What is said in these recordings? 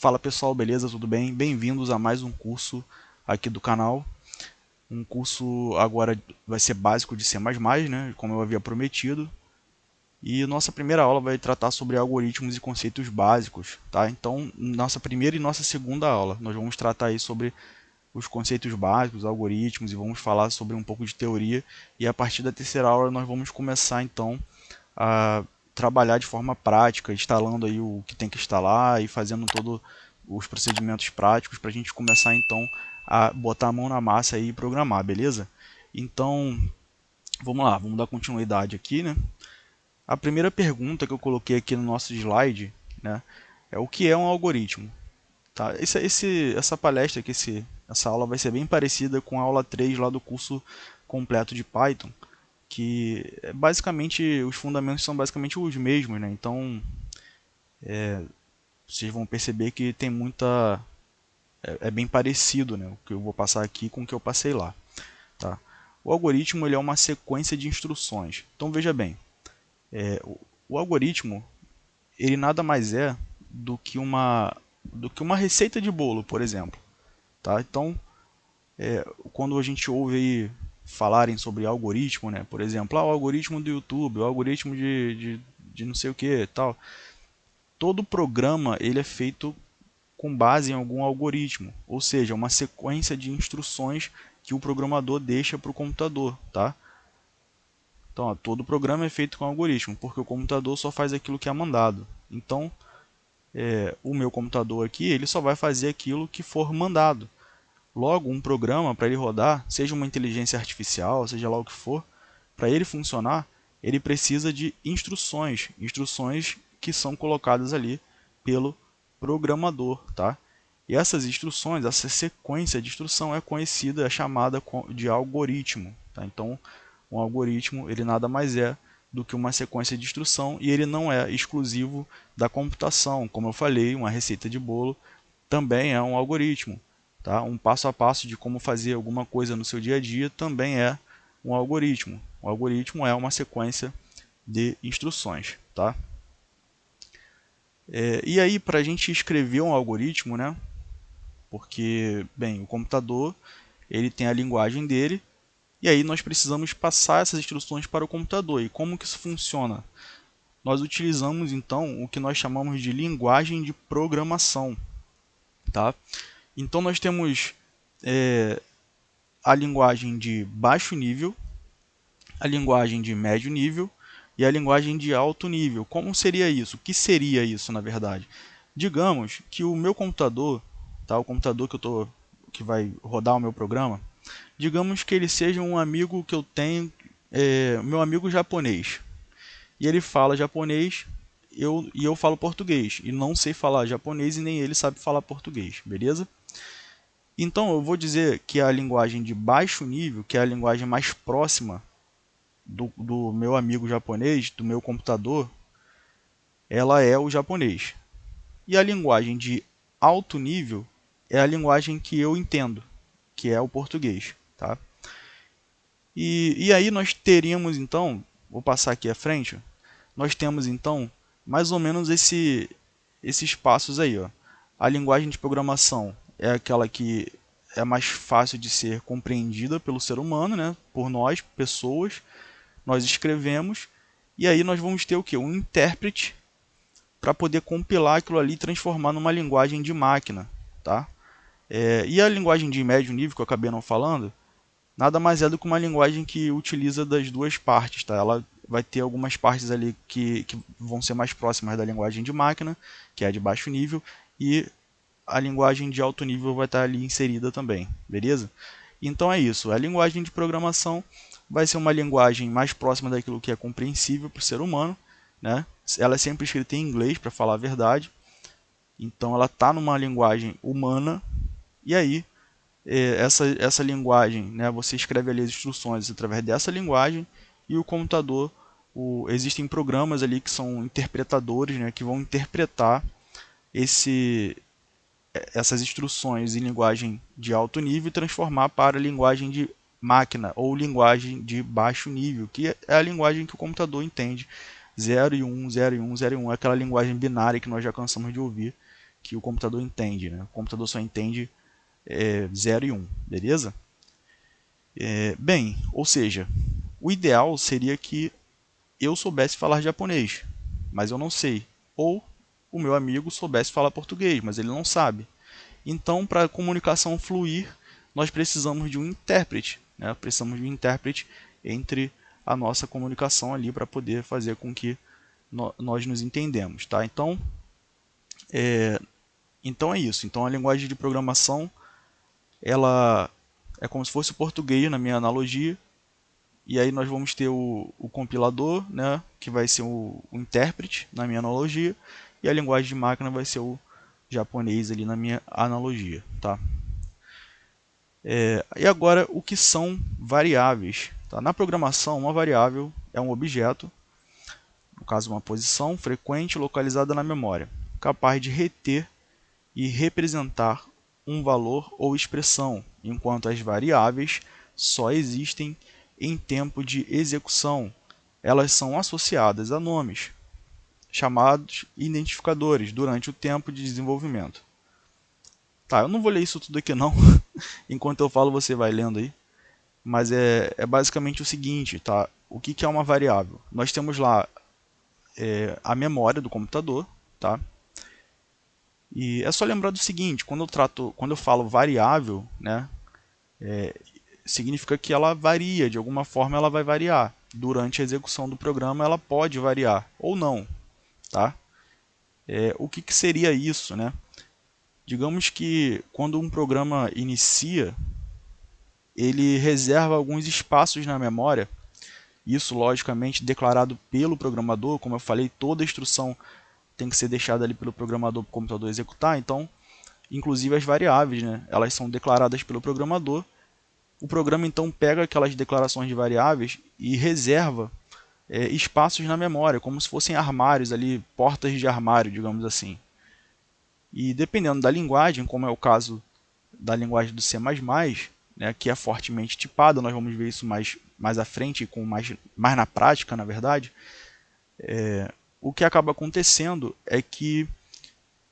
Fala pessoal, beleza? Tudo bem? Bem-vindos a mais um curso aqui do canal. Um curso agora vai ser básico de C++, né? Como eu havia prometido. E nossa primeira aula vai tratar sobre algoritmos e conceitos básicos, tá? Então, nossa primeira e nossa segunda aula, nós vamos tratar aí sobre os conceitos básicos, algoritmos, e vamos falar sobre um pouco de teoria. E a partir da terceira aula nós vamos começar então a trabalhar de forma prática, instalando aí o que tem que instalar e fazendo todos os procedimentos práticos para a gente começar então a botar a mão na massa e programar, beleza? Então, vamos lá, vamos dar continuidade aqui, né? A primeira pergunta que eu coloquei aqui no nosso slide, né, é o que é um algoritmo? Tá? Essa palestra aqui, essa aula vai ser bem parecida com a aula 3 lá do curso completo de Python, que basicamente os fundamentos são basicamente os mesmos, né? Então vocês vão perceber que tem muita é bem parecido, né? O que eu vou passar aqui com o que eu passei lá, tá? O algoritmo ele é uma sequência de instruções. Então veja bem, o algoritmo ele nada mais é do que uma receita de bolo, por exemplo, tá? Então quando a gente ouve aí falarem sobre algoritmo, né? Por exemplo, o algoritmo do YouTube, o algoritmo de não sei o que, tal. Todo programa ele é feito com base em algum algoritmo, ou seja, uma sequência de instruções que o programador deixa para o computador, tá? Então, todo programa é feito com algoritmo, porque o computador só faz aquilo que é mandado. Então, o meu computador aqui, ele só vai fazer aquilo que for mandado. Logo, um programa, para ele rodar, seja uma inteligência artificial, seja lá o que for, para ele funcionar, ele precisa de instruções, instruções que são colocadas ali pelo programador, tá? E essas instruções, essa sequência de instrução é conhecida, é chamada de algoritmo, tá? Então, um algoritmo, ele nada mais é do que uma sequência de instrução e ele não é exclusivo da computação. Como eu falei, uma receita de bolo também é um algoritmo. Tá? Um passo a passo de como fazer alguma coisa no seu dia a dia também é um algoritmo. O algoritmo é uma sequência de instruções. Tá? E aí, para a gente escrever um algoritmo, né? Porque, bem, o computador ele tem a linguagem dele, e aí nós precisamos passar essas instruções para o computador. E como que isso funciona? Nós utilizamos, então, o que nós chamamos de linguagem de programação. Tá? Então, nós temos a linguagem de baixo nível, a linguagem de médio nível e a linguagem de alto nível. Como seria isso? O que seria isso, na verdade? Digamos que o meu computador, tá, o computador que vai rodar o meu programa, digamos que ele seja um amigo que eu tenho, meu amigo japonês. E ele fala japonês e eu falo português. E não sei falar japonês e nem ele sabe falar português, beleza? Então eu vou dizer que a linguagem de baixo nível, que é a linguagem mais próxima do meu amigo japonês, do meu computador, ela é o japonês. E a linguagem de alto nível é a linguagem que eu entendo, que é o português. Tá? E aí nós teríamos então, vou passar aqui à frente, nós temos então mais ou menos esses passos aí. Ó. A linguagem de programação é aquela que é mais fácil de ser compreendida pelo ser humano, né? Por nós, pessoas. Nós escrevemos e aí nós vamos ter o que? Um intérprete para poder compilar aquilo ali e transformar numa linguagem de máquina. Tá? E a linguagem de médio nível, que eu acabei não falando, nada mais é do que uma linguagem que utiliza das duas partes. Tá? Ela vai ter algumas partes ali que vão ser mais próximas da linguagem de máquina, que é de baixo nível, e a linguagem de alto nível vai estar ali inserida também, beleza? Então é isso, a linguagem de programação vai ser uma linguagem mais próxima daquilo que é compreensível para o ser humano, né? Ela é sempre escrita em inglês, para falar a verdade, então ela está numa linguagem humana, e aí essa linguagem, né, você escreve ali as instruções através dessa linguagem, e o computador, existem programas ali que são interpretadores, né, que vão interpretar essas instruções em linguagem de alto nível e transformar para linguagem de máquina ou linguagem de baixo nível, que é a linguagem que o computador entende. 0 e 1, 0 e 1, 0 e 1, é aquela linguagem binária que nós já cansamos de ouvir, que o computador entende, né? O computador só entende 0 e 1, beleza? Bem, ou seja, o ideal seria que eu soubesse falar japonês, mas eu não sei. Ou o meu amigo soubesse falar português, mas ele não sabe. Então, para a comunicação fluir, nós precisamos de um intérprete, né? Precisamos de um intérprete entre a nossa comunicação ali para poder fazer com que nós nos entendemos, tá? Então é isso. Então a linguagem de programação ela é como se fosse o português na minha analogia. E aí nós vamos ter o compilador, né, que vai ser o intérprete na minha analogia, e a linguagem de máquina vai ser o japonês ali na minha analogia, tá? E agora, o que são variáveis? Tá? Na programação, uma variável é um objeto, no caso uma posição frequente localizada na memória, capaz de reter e representar um valor ou expressão, enquanto as variáveis só existem em tempo de execução. Elas são associadas a nomes, chamados identificadores, durante o tempo de desenvolvimento. Tá, eu não vou ler isso tudo aqui não, enquanto eu falo você vai lendo aí, mas é basicamente o seguinte, tá? O que é uma variável? Nós temos lá a memória do computador, tá? E é só lembrar do seguinte, quando eu falo variável, né, significa que ela varia, de alguma forma ela vai variar. Durante a execução do programa ela pode variar, ou não. Tá? O que seria isso? Né? Digamos que quando um programa inicia, ele reserva alguns espaços na memória, isso logicamente declarado pelo programador, como eu falei, toda instrução tem que ser deixada ali pelo programador para o computador executar, então, inclusive as variáveis, né? Elas são declaradas pelo programador. O programa então pega aquelas declarações de variáveis e reserva espaços na memória, como se fossem armários ali, portas de armário, digamos assim. E dependendo da linguagem, como é o caso da linguagem do C++, né, que é fortemente tipada, nós vamos ver isso mais à frente, com mais na prática, na verdade, o que acaba acontecendo é que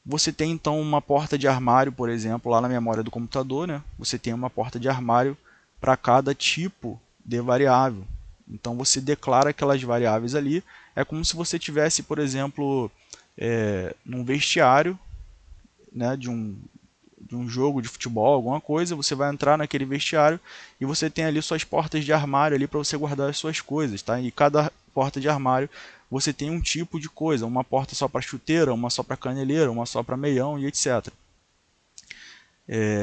você tem então uma porta de armário, por exemplo, lá na memória do computador, né? Você tem uma porta de armário para cada tipo de variável. Então você declara aquelas variáveis ali. É como se você tivesse, por exemplo, num vestiário, né, de um jogo de futebol, alguma coisa, você vai entrar naquele vestiário e você tem ali suas portas de armário ali para você guardar as suas coisas, tá? E cada porta de armário você tem um tipo de coisa, uma porta só para chuteira, uma só para caneleira, uma só para meião e etc.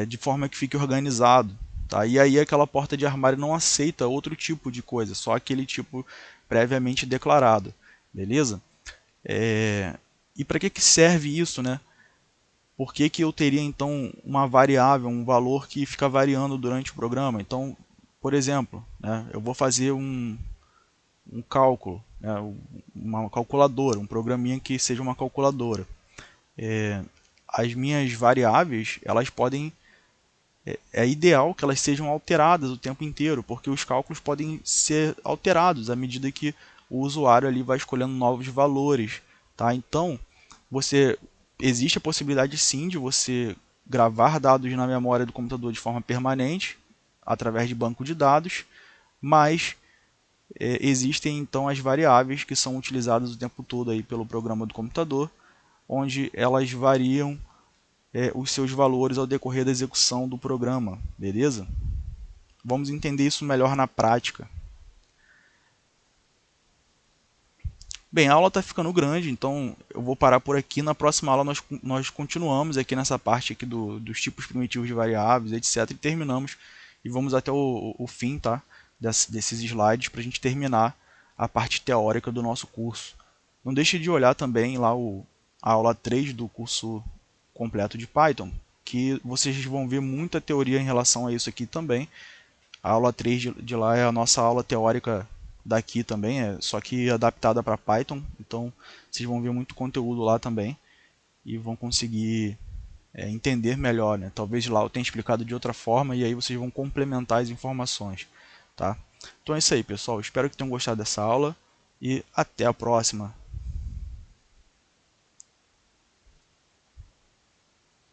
De forma que fique organizado, tá? E aí aquela porta de armário não aceita outro tipo de coisa, só aquele tipo previamente declarado, beleza? E para que serve isso, né? Por que eu teria então uma variável, um valor que fica variando durante o programa? Então, por exemplo, né, eu vou fazer um cálculo, né, uma calculadora, um programinha que seja uma calculadora. As minhas variáveis, elas podem, é ideal que elas sejam alteradas o tempo inteiro, porque os cálculos podem ser alterados à medida que o usuário ali vai escolhendo novos valores, tá? Então, existe a possibilidade sim de você gravar dados na memória do computador de forma permanente, através de banco de dados, mas existem então as variáveis que são utilizadas o tempo todo aí pelo programa do computador, onde elas variam os seus valores ao decorrer da execução do programa, beleza? Vamos entender isso melhor na prática. Bem, a aula está ficando grande, então eu vou parar por aqui. Na próxima aula nós continuamos aqui nessa parte aqui dos tipos primitivos de variáveis, etc. E terminamos e vamos até o fim, tá? Desses slides para a gente terminar a parte teórica do nosso curso. Não deixe de olhar também lá a aula 3 do curso completo de Python, que vocês vão ver muita teoria em relação a isso aqui também. A aula 3 de lá é a nossa aula teórica daqui também, só que adaptada para Python, então vocês vão ver muito conteúdo lá também e vão conseguir entender melhor, né? Talvez lá eu tenha explicado de outra forma e aí vocês vão complementar as informações, tá? Então é isso aí, pessoal. Espero que tenham gostado dessa aula e até a próxima.